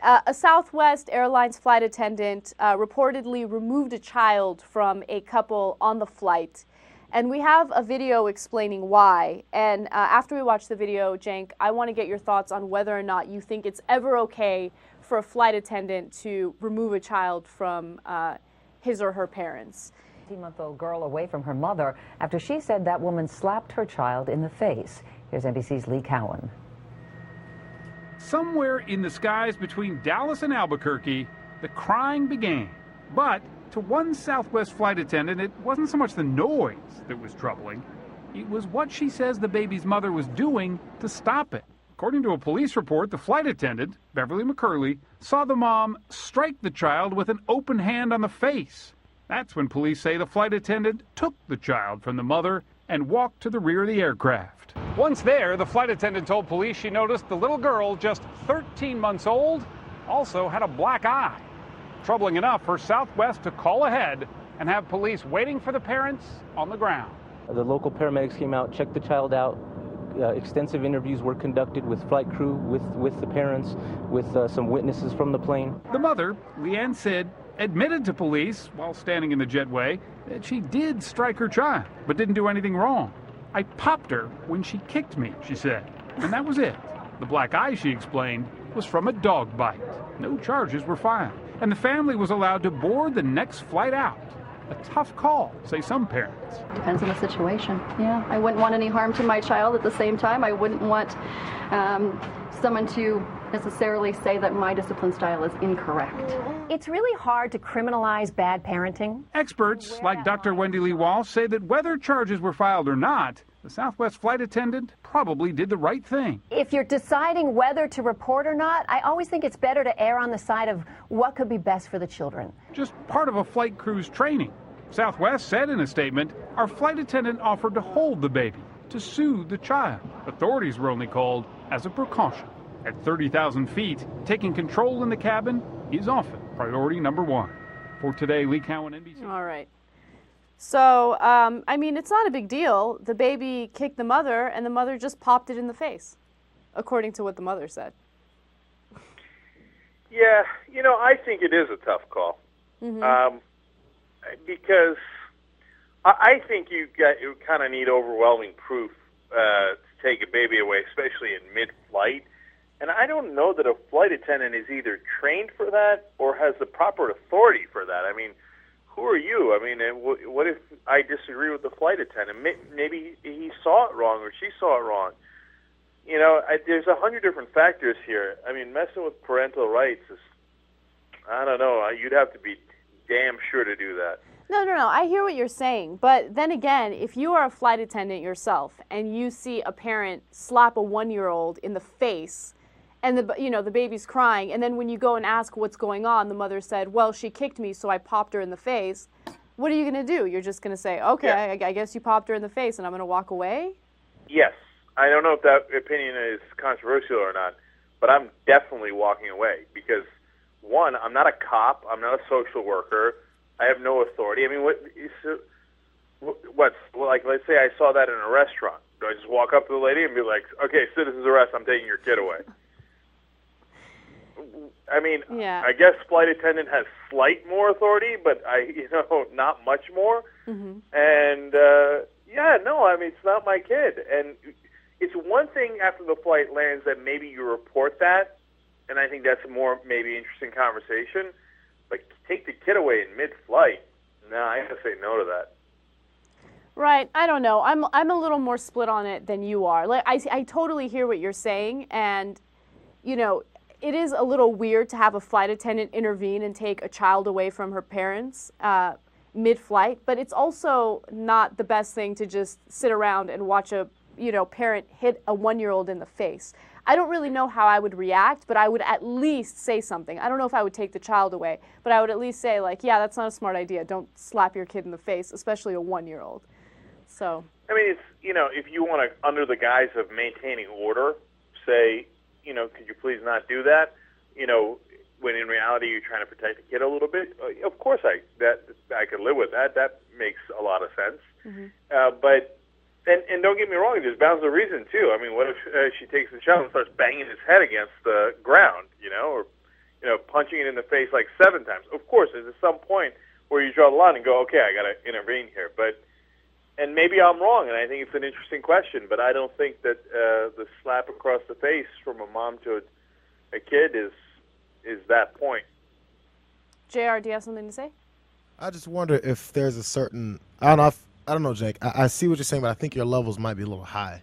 A Southwest Airlines flight attendant reportedly removed a child from a couple on the flight. And we have a video explaining why. And after we watch the video, Cenk, I want to get your thoughts on whether or not you think it's ever okay for a flight attendant to remove a child from his or her parents. 18-month-old girl away from her mother after she said that woman slapped her child in the face. Here's NBC's Lee Cowan. Somewhere in the skies between Dallas and Albuquerque, the crying began. But to one Southwest flight attendant, it wasn't so much the noise that was troubling. It was what she says the baby's mother was doing to stop it. According to a police report, the flight attendant, Beverly McCurley, saw the mom strike the child with an open hand on the face. That's when police say the flight attendant took the child from the mother and walked to the rear of the aircraft. Once there, the flight attendant told police she noticed the little girl, just 13 months old, also had a black eye. Troubling enough for Southwest to call ahead and have police waiting for the parents on the ground. The local paramedics came out, checked the child out. Extensive interviews were conducted with flight crew, with the parents, with some witnesses from the plane. The mother, Leanne Sid, admitted to police while standing in the jetway that she did strike her child, but didn't do anything wrong. I popped her when she kicked me, she said, and that was it. The black eye, she explained, was from a dog bite. No charges were filed, and the family was allowed to board the next flight out. A tough call, say some parents. Depends on the situation. Yeah, I wouldn't want any harm to my child. At the same time, I wouldn't want someone to necessarily say that my discipline style is incorrect. It's really hard to criminalize bad parenting. Experts like Dr. Wendy Lee Walsh say that whether charges were filed or not, the Southwest flight attendant probably did the right thing. If you're deciding whether to report or not, I always think it's better to err on the side of what could be best for the children. Just part of a flight crew's training. Southwest said in a statement, our flight attendant offered to hold the baby, to soothe the child. Authorities were only called as a precaution. At 30,000 feet, taking control in the cabin is often priority number one. For today, Lee Cowan, NBC. All right. So, I mean, it's not a big deal. The baby kicked the mother, and the mother just popped it in the face, according to what the mother said. Yeah, I think it is a tough call. Mm-hmm. Because I think you kind of need overwhelming proof to take a baby away, especially in mid-flight. And I don't know that a flight attendant is either trained for that or has the proper authority for that. I mean, who are you? I mean, what if I disagree with the flight attendant? Maybe he saw it wrong or she saw it wrong. There's 100 different factors here. I mean, messing with parental rights is, I don't know, you'd have to be damn sure to do that. No. I hear what you're saying. But then again, if you are a flight attendant yourself and you see a parent slap a 1-year-old in the face and the baby's crying, and then when you go and ask what's going on, the mother said, well, she kicked me, so I popped her in the face. What are you going to do? You're just going to say, okay, yeah. I guess you popped her in the face, and I'm going to walk away? Yes. I don't know if that opinion is controversial or not, but I'm definitely walking away because, one, I'm not a cop. I'm not a social worker. I have no authority. I mean, like, let's say I saw that in a restaurant. Do I just walk up to the lady and be like, okay, citizen's arrest, I'm taking your kid away? I mean, yeah. I guess flight attendant has slight more authority, but not much more. Mm-hmm. And, it's not my kid. And it's one thing after the flight lands that maybe you report that, and I think that's a more maybe interesting conversation. But take the kid away in mid-flight, no, I have to say no to that. Right. I don't know. I'm a little more split on it than you are. Like I totally hear what you're saying, and it is a little weird to have a flight attendant intervene and take a child away from her parents mid-flight, but it's also not the best thing to just sit around and watch a parent hit a 1-year-old in the face. I don't really know how I would react, but I would at least say something. I don't know if I would take the child away, but I would at least say, like, yeah, that's not a smart idea. Don't slap your kid in the face, especially a 1-year-old. So. I mean, it's, if you want to, under the guise of maintaining order, say, could you please not do that? When in reality you're trying to protect the kid a little bit. Of course, I could live with that. That makes a lot of sense. Mm-hmm. But don't get me wrong, there's bounds of reason too. I mean, what if she takes the child and starts banging his head against the ground? Or punching it in the face like 7 times. Of course, there's some point where you draw the line and go, okay, I got to intervene here. And maybe I'm wrong, and I think it's an interesting question, but I don't think that the slap across the face from a mom to a kid is that point. JR, do you have something to say? I just wonder if there's a certain I don't know, Jake. I see what you're saying, but I think your levels might be a little high.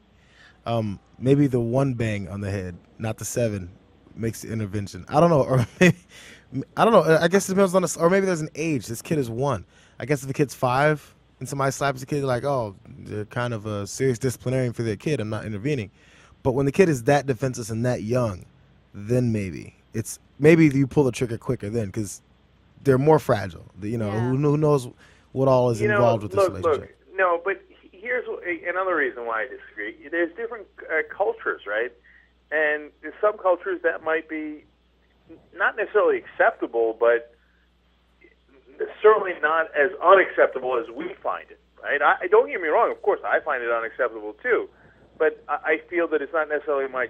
Maybe the 1 bang on the head, not the 7, makes the intervention. I don't know, or maybe, I don't know. I guess it depends on or maybe there's an age. This kid is 1. I guess if the kid's 5 and somebody slaps the kid, they're like, oh, they're kind of a serious disciplinarian for their kid. I'm not intervening. But when the kid is that defenseless and that young, then maybe you pull the trigger quicker then because they're more fragile. Who knows what all is involved with this relationship. No, but here's another reason why I disagree. There's different cultures, right? And in some cultures that might be not necessarily acceptable, but certainly not as unacceptable as we find it, right? I don't get me wrong. Of course, I find it unacceptable too, but I feel that it's not necessarily my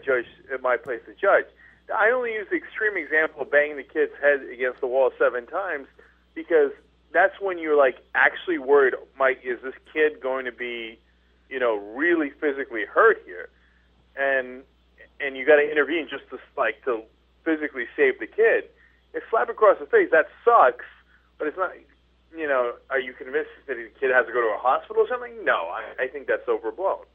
place to judge. I only use the extreme example of banging the kid's head against the wall 7 times because that's when you're like actually worried, Mike, is this kid going to be, really physically hurt here? And you got to intervene just to physically save the kid. If slap across the face, that sucks, but it's not, are you convinced that the kid has to go to a hospital or something? No, I think that's overblown.